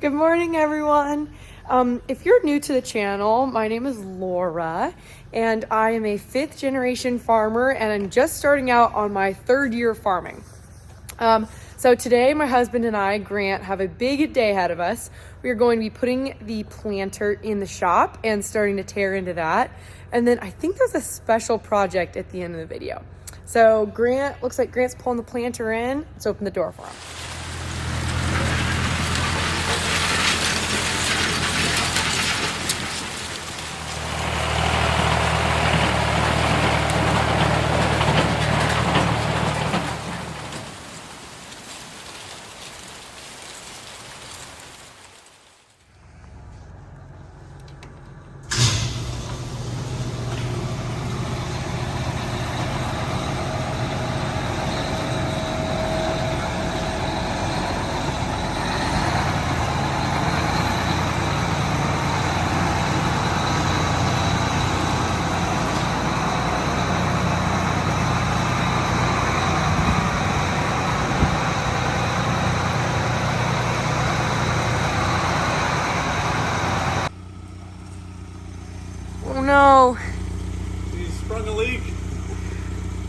Good morning, everyone. If you're new to the channel, my name is Laura, and I am a 5th generation farmer, and I'm just starting out on my 3rd year of farming. So today, my husband and I, Grant, have a big day ahead of us. We are going to be putting the planter in the shop and starting to tear into that. And then I think there's a special project at the end of the video. So looks like Grant's pulling the planter in. Let's open the door for him. Oh no. He sprung a leak.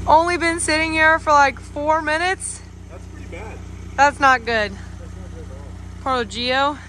Only been sitting here for like 4 minutes. That's pretty bad. That's not good. That's not good at all. Poor little Gio.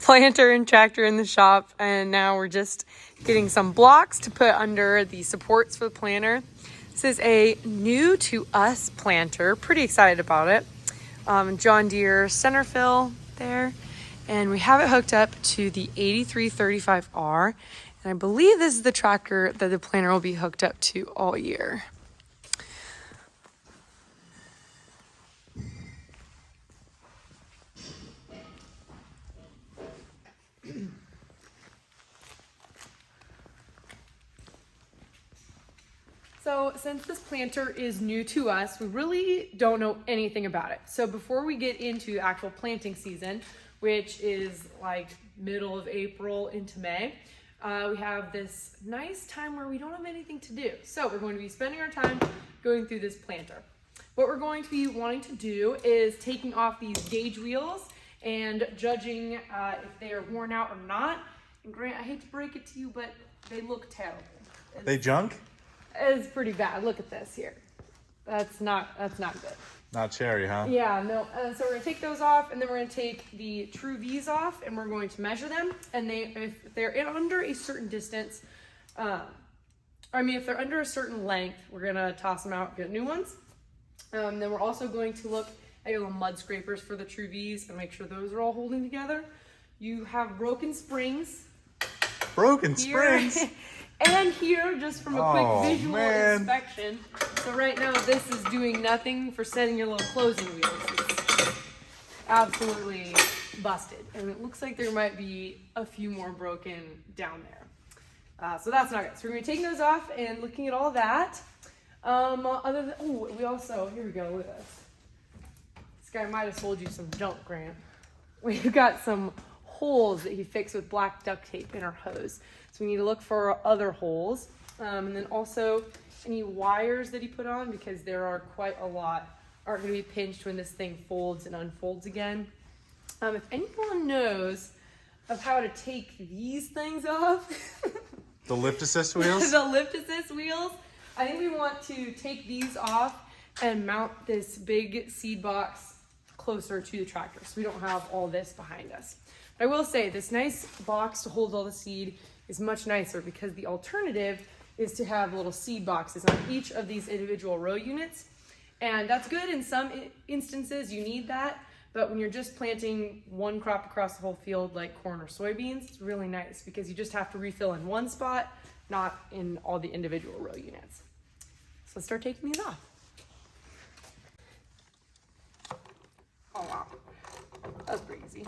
Planter and tractor in the shop, and now we're just getting some blocks to put under the supports for the planter. This is a new to us planter, pretty excited about it. John Deere center fill there, and we have it hooked up to the 8335R, and I believe this is the tractor that the planter will be hooked up to all year. So since this planter is new to us, we really don't know anything about it. So before we get into actual planting season, which is like middle of April into May, we have this nice time where we don't have anything to do. So we're going to be spending our time going through this planter. What we're going to be wanting to do is taking off these gauge wheels and judging if they are worn out or not. And Grant, I hate to break it to you, but they look terrible. They junk? It's pretty bad. Look at this here. That's not good. Not cherry, huh? Yeah, no. So we're gonna take those off, and then we're gonna take the True V's off, and we're going to measure them. And if they're under a certain distance, if they're under a certain length, we're gonna toss them out, get new ones. Then we're also going to look at your little mud scrapers for the True V's and make sure those are all holding together. You have broken springs. Broken Here. springs? And here, just from a quick visual inspection. So right now, this is doing nothing for setting your little closing wheels. It's absolutely busted. And it looks like there might be a few more broken down there. So that's not good. So we're gonna be taking those off and looking at all that. Here we go with this. This guy might have sold you some junk, Grant. We've got some holes that he fixed with black duct tape in our hose. So we need to look for other holes. And then also any wires that he put on, because there are quite a lot, aren't gonna be pinched when this thing folds and unfolds again. If anyone knows of how to take these things off, The lift assist wheels? the lift assist wheels, I think we want to take these off and mount this big seed box closer to the tractor so we don't have all this behind us. But I will say this nice box to hold all the seed is much nicer, because the alternative is to have little seed boxes on each of these individual row units. And that's good in some instances, you need that. But when you're just planting one crop across the whole field, like corn or soybeans, it's really nice because you just have to refill in one spot, not in all the individual row units. So let's start taking these off. Oh wow, that was pretty easy.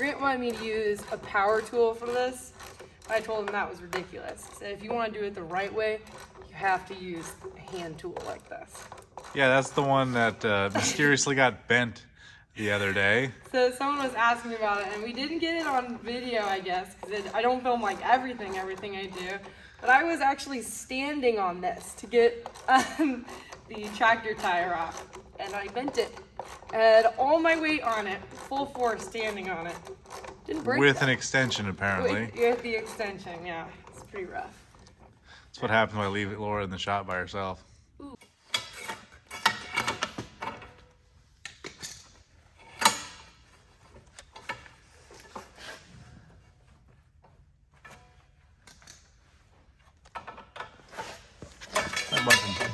Grant wanted me to use a power tool for this. I told him that was ridiculous. So if you want to do it the right way, you have to use a hand tool like this. Yeah, that's the one that mysteriously got bent the other day. So someone was asking about it, and we didn't get it on video, I guess, because I don't film like everything I do. But I was actually standing on this to get the tractor tire off, and I bent it. I had all my weight on it, full force standing on it. Didn't break With though. an extension, apparently. With the extension, yeah. It's pretty rough. That's what happens when I leave Laura in the shop by herself. Ooh.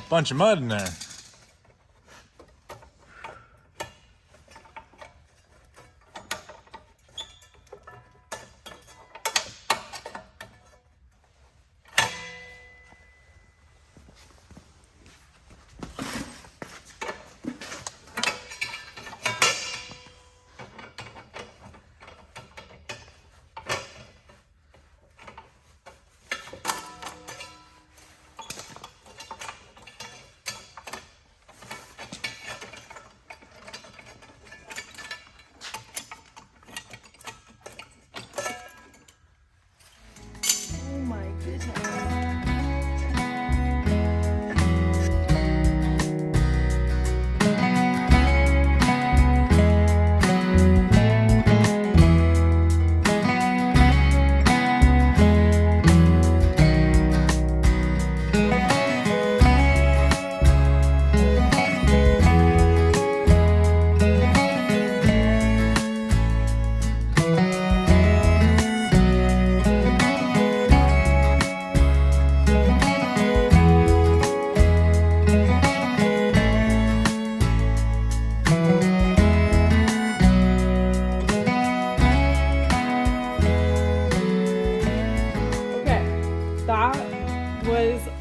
Bunch of mud in there. Oh my goodness.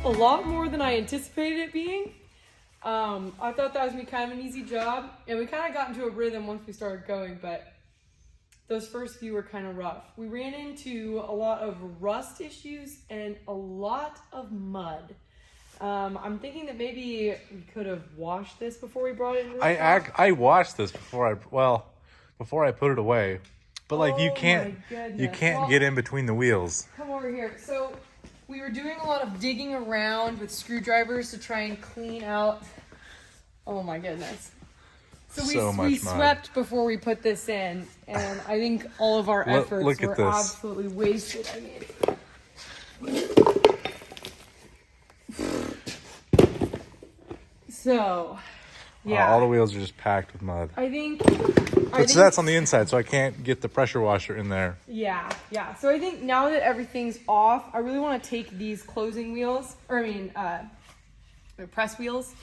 A lot more than I anticipated it being. I thought that was gonna be kind of an easy job, and we kind of got into a rhythm once we started going, but those first few were kind of rough. We ran into a lot of rust issues and a lot of mud. I'm thinking that maybe we could have washed this before we brought it in. I washed this before I put it away, but like you Oh can't my goodness. Well, get in between the wheels. Come over here. So we were doing a lot of digging around with screwdrivers to try and clean out. Oh my goodness. So So much we mud. swept before we put this in, and I think all of our efforts look at were this. absolutely wasted. So, yeah. All the wheels are just packed with mud. I think So that's on the inside, so I can't get the pressure washer in there. Yeah. So I think now that everything's off, I really want to take these closing wheels, press wheels.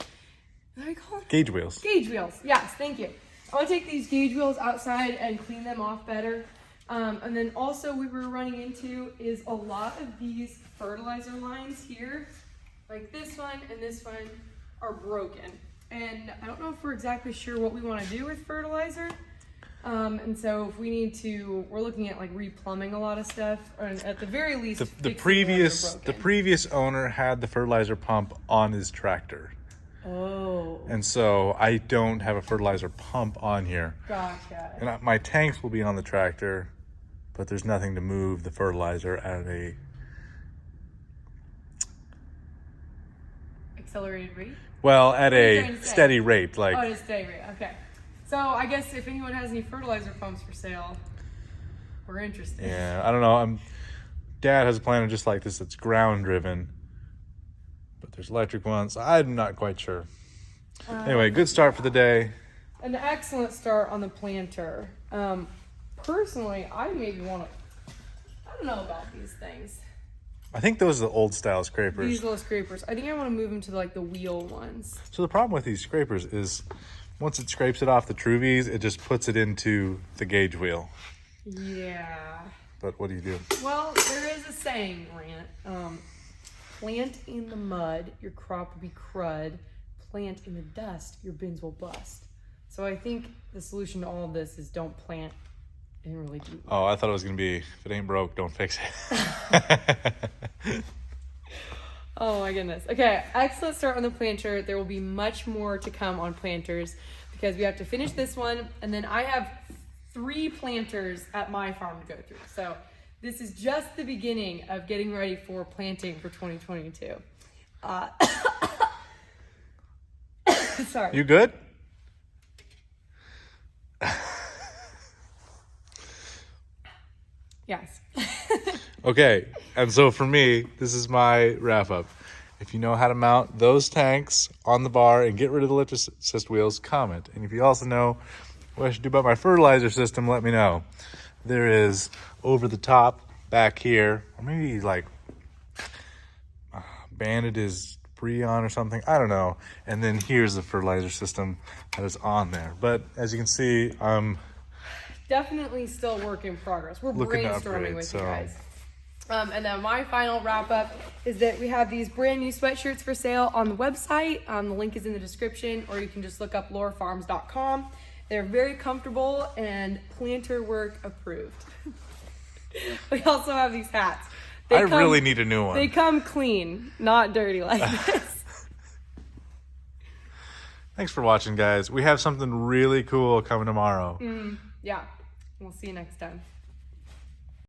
What do I call them? Gauge wheels. Gauge wheels. Yes, thank you. I want to take these gauge wheels outside and clean them off better. And then also we were running into is a lot of these fertilizer lines here, like this one and this one, are broken. And I don't know if we're exactly sure what we want to do with fertilizer. And so if we need to, we're looking at like replumbing a lot of stuff, or at the very least, The previous owner had the fertilizer pump on his tractor. Oh. And so I don't have a fertilizer pump on here. Gotcha. And my tanks will be on the tractor, but there's nothing to move the fertilizer at a Accelerated rate? at a steady rate. Like, Oh, at a steady rate. Okay. So I guess if anyone has any fertilizer pumps for sale, we're interested. yeah, I don't know. Dad has a planter just like this that's ground driven, but there's electric ones. I'm not quite sure. Anyway, good start for the day. An excellent start on the planter. Personally, I maybe want to, I don't know about these things. I think those are the old style scrapers. These little scrapers. I think I want to move them to like the wheel ones. So the problem with these scrapers is once it scrapes it off the Truvies, it just puts it into the gauge wheel. Yeah. But what do you do? Well, there is a saying, Grant. Plant in the mud, your crop will be crud. Plant in the dust, your bins will bust. So I think the solution to all of this is don't plant didn't really do. Oh, I thought it was going to be, if it ain't broke, don't fix it. Oh my goodness. Okay, excellent start on the planter. There will be much more to come on planters because we have to finish this one, and then I have 3 planters at my farm to go through. So this is just the beginning of getting ready for planting for 2022. Sorry. You good? Yes. Okay, and so for me, this is my wrap up. If you know how to mount those tanks on the bar and get rid of the lift assist wheels, comment. And if you also know what I should do about my fertilizer system, let me know. There is over the top back here, or maybe like banded is Breon or something, I don't know. And then here's the fertilizer system that is on there. But as you can see, I'm definitely still work in progress. We're looking to brainstorming upgrade, with so you guys. And then my final wrap up is that we have these brand new sweatshirts for sale on the website. The link is in the description, or you can just look up lorefarms.com. They're very comfortable and planter work approved. We also have these hats. I really need a new one. They come clean, not dirty like this. Thanks for watching, guys. We have something really cool coming tomorrow. Yeah, we'll see you next time.